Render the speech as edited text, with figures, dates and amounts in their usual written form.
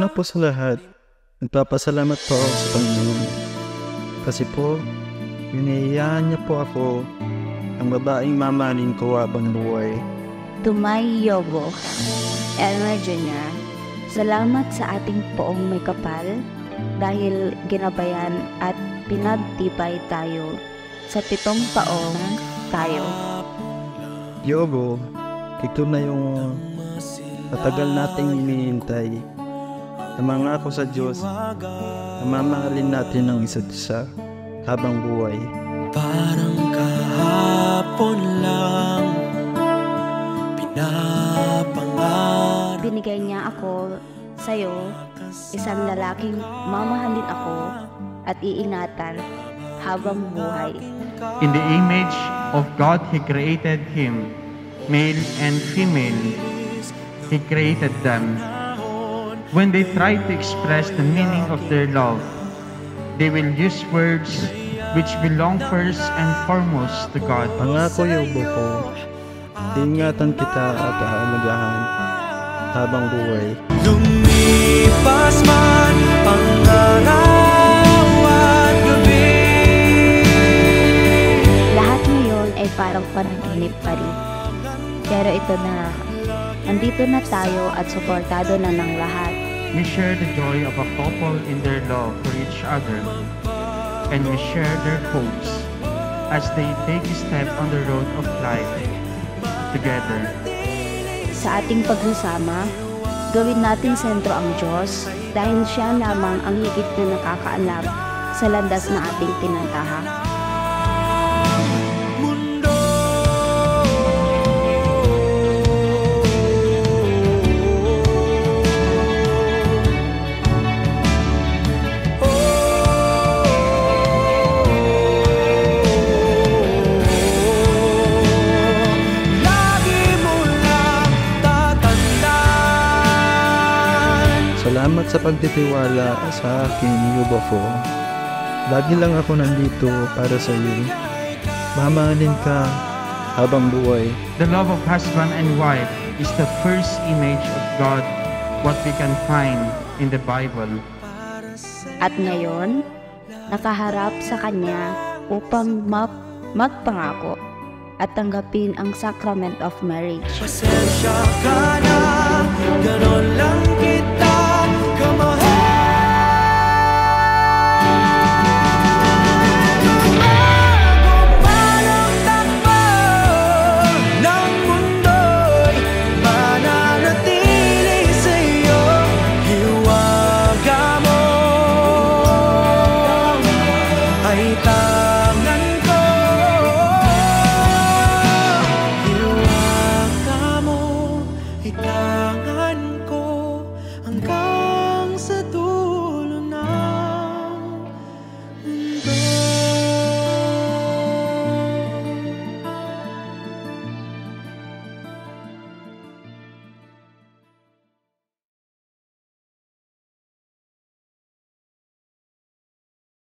una po sa lahat, nagpapasalamat po ako sa Panginoon. Kasi po, hinihiyaan niya po ako ang babaeng mamahalin ko habang buhay. Tumay Yobo, Elmer Jr., salamat sa ating poong may kapal dahil ginabayan at pinagtibay tayo sa 7 taong tayo. Yobo, ito na yung matagal nating hinihintay. Namangako sa Diyos na mamahalin natin ang isa't isa habang buhay. Parang kahapon lang pinapangarap. Binigay niya ako sa'yo, isang lalaking mamahalin ako at iingatan habang buhay. In the image of God, He created him, male and female. He created them. When they try to express the meaning of their love, they will use words which belong first and foremost to God. Pangako, Yobo ko, iingatan kita at ahalagahan habang buhay. Lumipas man ang araw at gabi. Lahat ngayon ay parang panaginip pa rin. Pero ito na, nandito na tayo at suportado na ng lahat. We share the joy of a couple in their love for each other, and we share their hopes as they take a step on the road of life together. Sa ating pagsasama, gawin natin sentro ang Diyos dahil Siya lamang ang higit na nakakaalam sa landas na ating tinatahak. Salamat sa pagtitiwala sa akin, Yobo ko. Lagi lang ako nandito para sa iyo. Mamahalin ka habang buhay. The love of husband and wife is the first image of God, what we can find in the Bible. At ngayon, nakaharap sa Kanya upang magpangako at tanggapin ang sacrament of marriage. Pasensya ka na, ganon lang kita